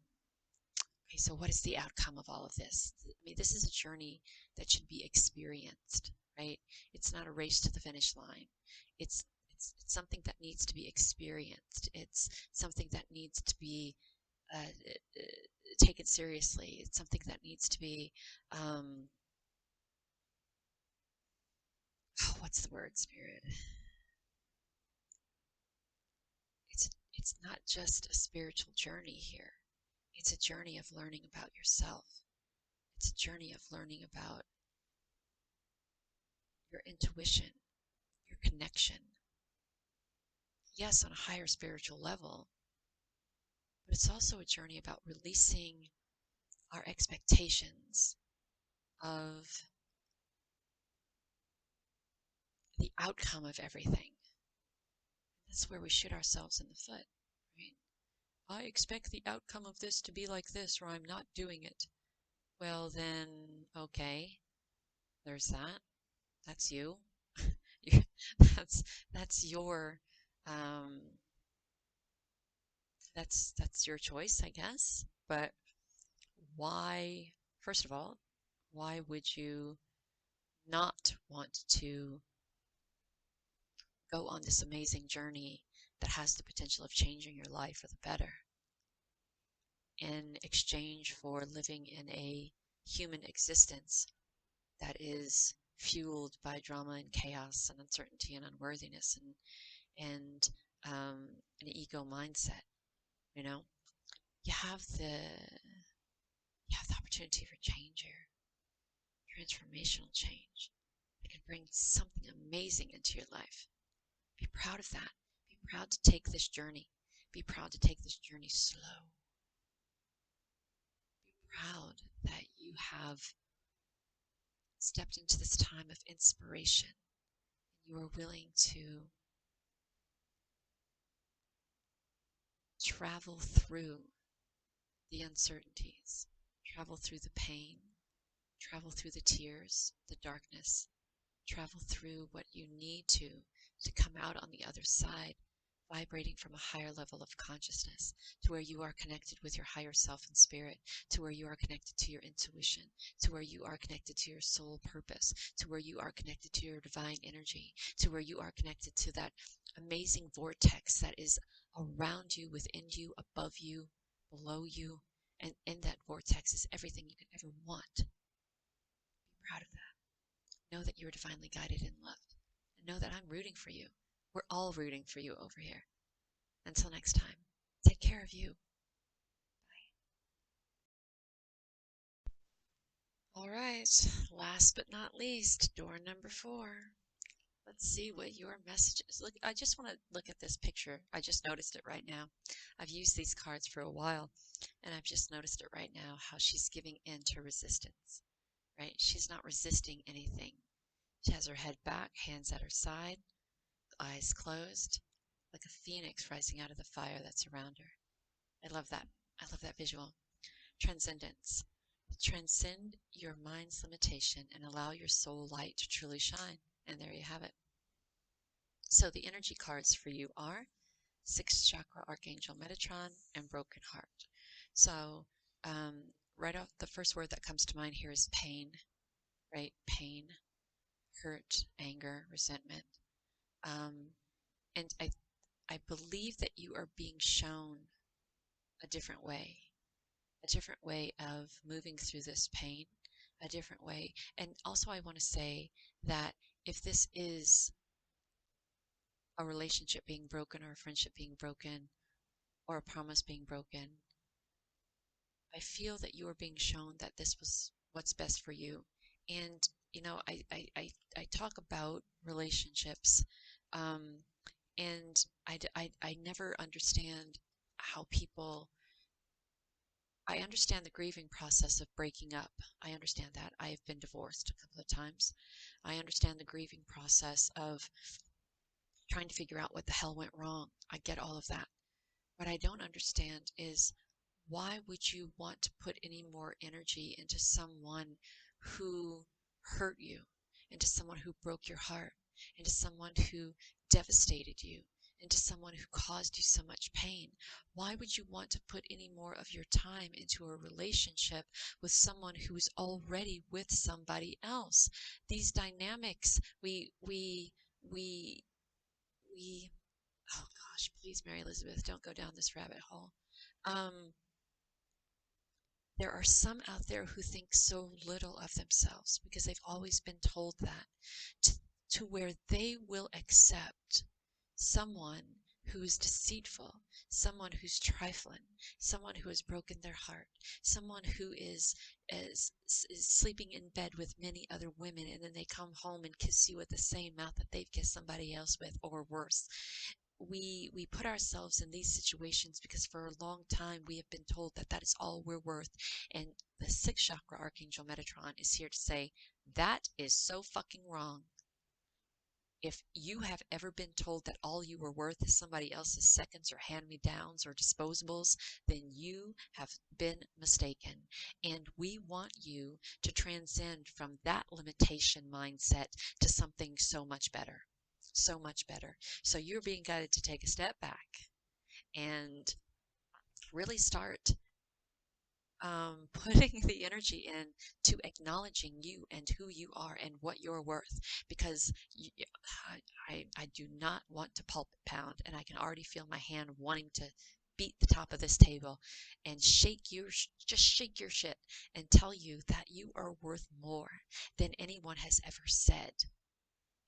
so what is the outcome of all of this? I mean, this is a journey that should be experienced, right? It's not a race to the finish line. It's something that needs to be experienced. It's something that needs to be taken seriously. It's something that needs to be, what's the word, Spirit? It's not just a spiritual journey here. It's a journey of learning about yourself. It's a journey of learning about your intuition, your connection. Yes, on a higher spiritual level, but it's also a journey about releasing our expectations of the outcome of everything. That's where we shoot ourselves in the foot, right? I expect the outcome of this to be like this, or I'm not doing it. Well, then, okay, there's that. That's you. that's your that's your choice, I guess. But why, first of all, why would you not want to go on this amazing journey that has the potential of changing your life for the better in exchange for living in a human existence that is fueled by drama and chaos and uncertainty and unworthiness and an ego mindset? You know, you have the opportunity for change here, transformational change that can bring something amazing into your life. Be proud of that. Be proud to take this journey. Be proud to take this journey slow. Be proud that you have stepped into this time of inspiration and you are willing to travel through the uncertainties, travel through the pain, travel through the tears, the darkness, travel through what you need to come out on the other side, vibrating from a higher level of consciousness, to where you are connected with your higher self and spirit, to where you are connected to your intuition, to where you are connected to your soul purpose, to where you are connected to your divine energy, to where you are connected to that amazing vortex that is around you, within you, above you, below you, and in that vortex is everything you could ever want. Be proud of that. Know that you are divinely guided and loved. And know that I'm rooting for you. We're all rooting for you over here. Until next time, take care of you. Bye. All right, last but not least, door number 4. Let's see what your message is. Look, I just want to look at this picture. I just noticed it right now. I've used these cards for a while, and I've just noticed it right now, how she's giving in to resistance, right? She's not resisting anything. She has her head back, hands at her side, eyes closed, like a phoenix rising out of the fire that's around her. I love that. I love that visual. Transcendence. Transcend your mind's limitation and allow your soul light to truly shine. And there you have it. So the energy cards for you are 6th Chakra Archangel Metatron and Broken Heart. So right off, the first word that comes to mind here is pain, right? Pain. hurt, anger, resentment. And I believe that you are being shown a different way, a different way of moving through this pain, a different way. And also, I want to say that if this is a relationship being broken or a friendship being broken or a promise being broken, I feel that you are being shown that this was what's best for you. And, I talk about relationships, um, and I never understand how people, I understand the grieving process of breaking up. I understand that. I have been divorced a couple of times. I understand the grieving process of trying to figure out what the hell went wrong. I get all of that. What I don't understand is, why would you want to put any more energy into someone who hurt you, into someone who broke your heart, into someone who devastated you, into someone who caused you so much pain? Why would you want to put any more of your time into a relationship with someone who is already with somebody else? These dynamics, we oh gosh, please, Mary Elizabeth, don't go down this rabbit hole. Um, there are some out there who think so little of themselves because they've always been told that, to, to where they will accept someone who is deceitful, someone who's trifling, someone who has broken their heart, someone who is sleeping in bed with many other women, and then they come home and kiss you with the same mouth that they've kissed somebody else with, or worse. We put ourselves in these situations because for a long time we have been told that that is all we're worth. And the sixth chakra archangel Metatron is here to say that is so fucking wrong. If you have ever been told that all you were worth is somebody else's seconds or hand-me-downs or disposables, then you have been mistaken. And we want you to transcend from that limitation mindset to something so much better. So much better. So you're being guided to take a step back and really start putting the energy in to acknowledging you and who you are and what you're worth. Because I do not want to pulpit pound, and I can already feel my hand wanting to beat the top of this table and just shake your shit and tell you that you are worth more than anyone has ever said.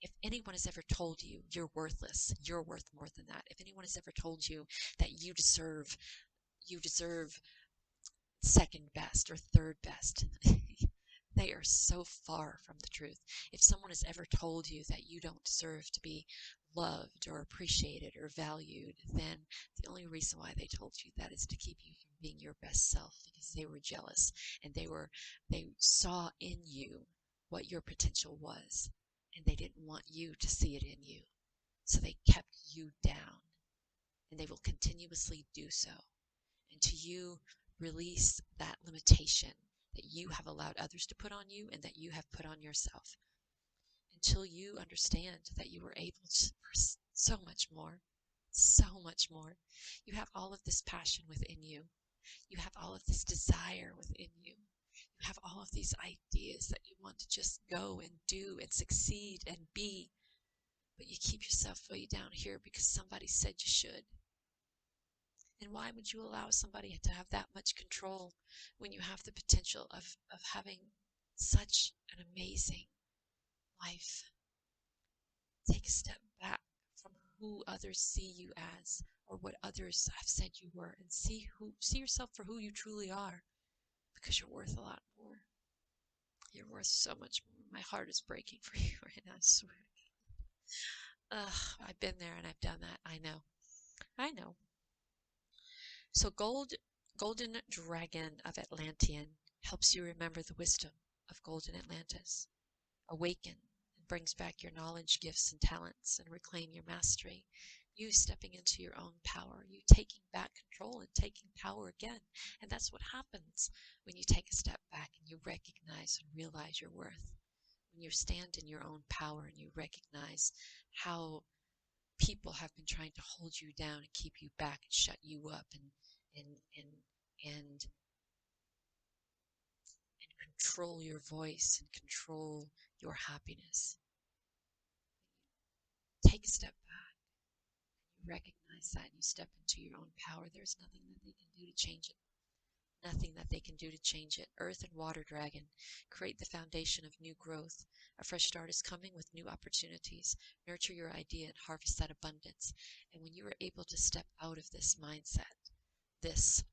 If anyone has ever told you you're worthless, you're worth more than that. If anyone has ever told you that you deserve second best or third best, they are so far from the truth. If someone has ever told you that you don't deserve to be loved or appreciated or valued, then the only reason why they told you that is to keep you from being your best self, because they were jealous and they saw in you what your potential was, and they didn't want you to see it in you. So they kept you down, and they will continuously do so until you release that limitation that you have allowed others to put on you and that you have put on yourself. Until you understand that you were able to for so much more, so much more. You have all of this passion within you. You have all of this desire within you. You have all of these ideas that you want to just go and do and succeed and be, but you keep yourself way down here because somebody said you should. And why would you allow somebody to have that much control when you have the potential of having such an amazing life? Take a step back from who others see you as or what others have said you were, and see yourself for who you truly are, because you're worth a lot more. You're worth so much more. My heart is breaking for you right now, I swear. I've been there and I've done that. I know. I know. So Golden Dragon of Atlantean helps you remember the wisdom of Golden Atlantis. Awaken and brings back your knowledge, gifts, and talents, and reclaim your mastery. You stepping into your own power, you taking back control and taking power again. And that's what happens when you take a step back and you recognize and realize your worth. When you stand in your own power and you recognize how people have been trying to hold you down and keep you back and shut you up and and control your voice and control your happiness. take a step back, you recognize that, and you step into your own power, there's nothing that they can do to change it. Nothing that they can do to change it. Earth and water dragon, create the foundation of new growth. A fresh start is coming with new opportunities. Nurture your idea and harvest that abundance. And when you are able to step out of this mindset, this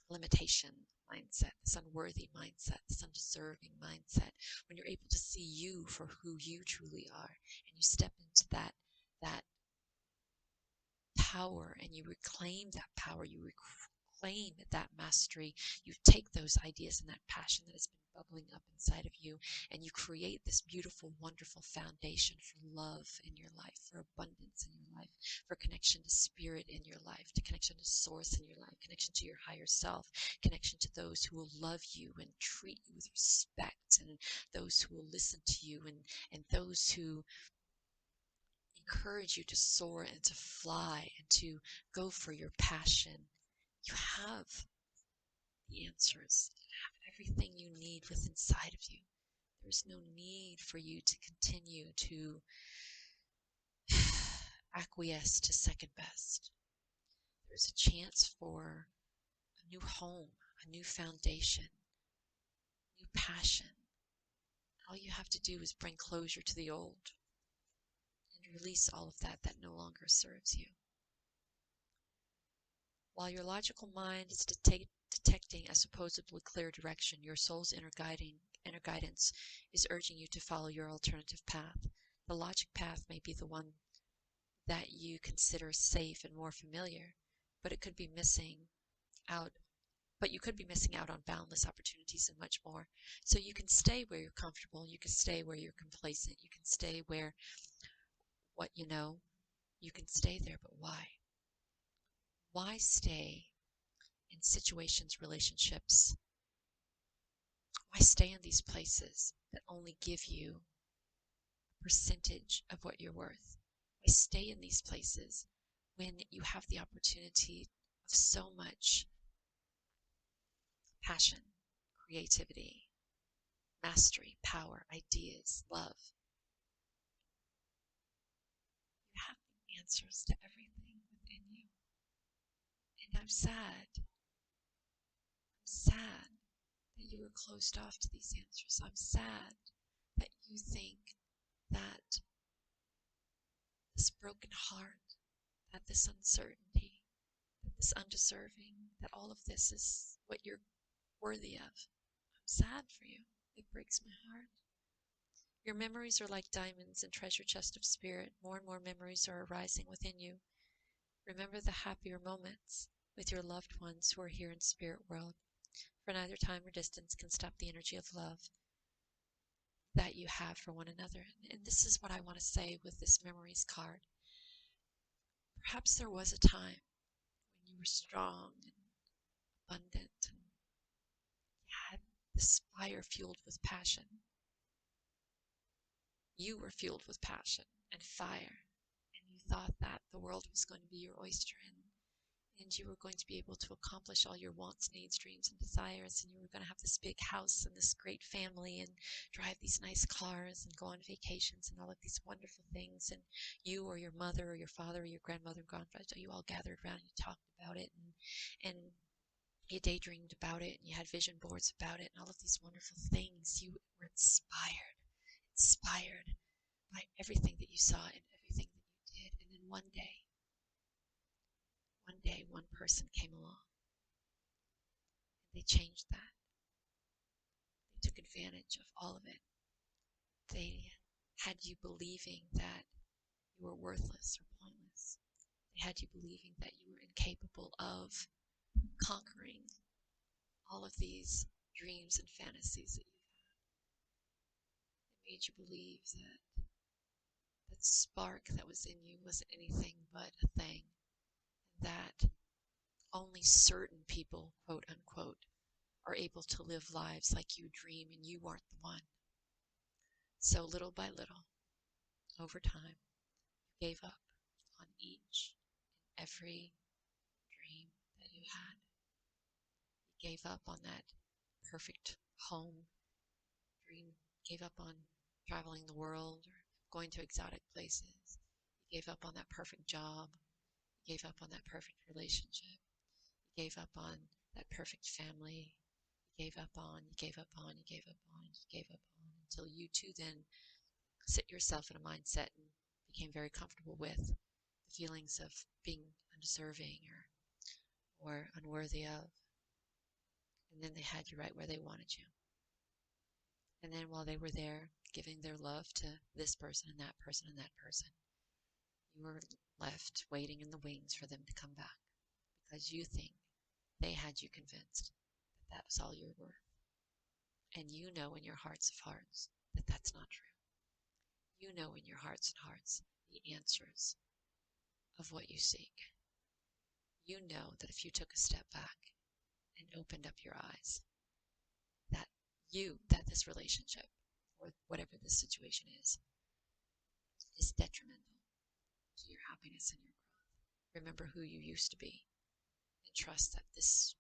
limitation mindset, this unworthy mindset, this undeserving mindset, when you're able to see you for who you truly are, and you step into that power, and you reclaim that power, you reclaim that mastery, you take those ideas and that passion that has been bubbling up inside of you, and you create this beautiful, wonderful foundation for love in your life, for abundance in your life, for connection to spirit in your life, to connection to source in your life, connection to your higher self, connection to those who will love you and treat you with respect, and those who will listen to you, and those who encourage you to soar and to fly and to go for your passion. You have the answers. You have everything you need within inside of you. There's no need for you to continue to acquiesce to second best. There's a chance for a new home, a new foundation, new passion. All you have to do is bring closure to the old and release all of that no longer serves you. While your logical mind is detecting a supposedly clear direction, your soul's inner guidance is urging you to follow your alternative path. The logic path may be the one that you consider safe and more familiar, but you could be missing out on boundless opportunities and much more. So you can stay where you're comfortable, you can stay where you're complacent, you can stay where what you know, you can stay there, but why? Why stay in situations, relationships? Why stay in these places that only give you a percentage of what you're worth? Why stay in these places when you have the opportunity of so much passion, creativity, mastery, power, ideas, love? You have the answers to everything within you. And I'm sad that you were closed off to these answers. I'm sad that you think that this broken heart, that this uncertainty, that this undeserving, that all of this is what you're worthy of. I'm sad for you. It breaks my heart. Your memories are like diamonds in treasure chest of spirit. More and more memories are arising within you. Remember the happier moments with your loved ones who are here in spirit world. For neither time or distance can stop the energy of love that you have for one another. And this is what I want to say with this memories card. Perhaps there was a time when you were strong and abundant and you had this fire fueled with passion. You were fueled with passion and fire, and you thought that the world was going to be your oyster, and you were going to be able to accomplish all your wants, needs, dreams, and desires, and you were going to have this big house and this great family and drive these nice cars and go on vacations and all of these wonderful things. And you or your mother or your father or your grandmother and grandfather, you all gathered around and you talked about it, and you daydreamed about it, and you had vision boards about it, and all of these wonderful things. You were inspired by everything that you saw and everything that you did. And then one day, one person came along. They changed that. They took advantage of all of it. They had you believing that you were worthless or pointless. They had you believing that you were incapable of conquering all of these dreams and fantasies that you've had. They made you believe that spark that was in you wasn't anything but a thing. That only certain people, quote unquote, are able to live lives like you dream, and you weren't the one. So little by little, over time, you gave up on each and every dream that you had. You gave up on that perfect home dream, gave up on traveling the world or going to exotic places. You gave up on that perfect job. You gave up on that perfect relationship. You gave up on that perfect family. You gave up on, you gave up on, you gave up on, you gave up on, until you too then set yourself in a mindset and became very comfortable with the feelings of being undeserving or unworthy of. And then they had you right where they wanted you. And then while they were there giving their love to this person and that person and that person, you were left waiting in the wings for them to come back, because you think they had you convinced that that was all you were. And you know in your hearts of hearts that that's not true. You know in your hearts of hearts the answers of what you seek. You know that if you took a step back and opened up your eyes, that this relationship, or whatever this situation is detrimental to your happiness and your growth. Remember who you used to be, and trust that this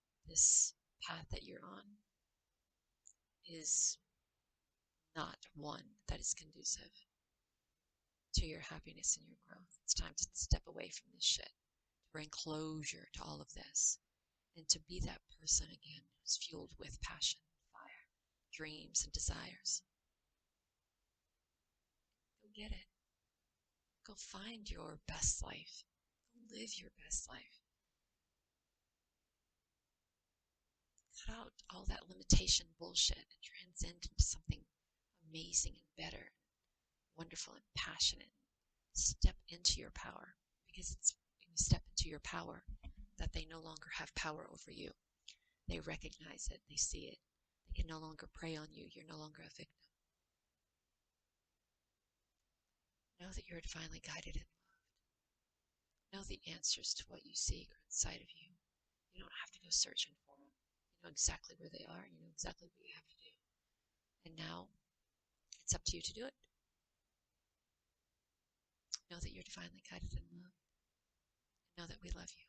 path that you're on is not one that is conducive to your happiness and your growth. It's time to step away from this shit, to bring closure to all of this, and to be that person again who's fueled with passion, fire, dreams, and desires. Go get it. Go find your best life. Go live your best life. Cut out all that limitation bullshit and transcend into something amazing and better, wonderful and passionate. Step into your power, because it's when you step into your power that they no longer have power over you. They recognize it. They see it. They can no longer prey on you. You're no longer a victim. Know that you're divinely guided and loved. Know the answers to what you seek are inside of you. You don't have to go searching for them. You know exactly where they are. You know exactly what you have to do. And now it's up to you to do it. Know that you're divinely guided and loved. Know that we love you.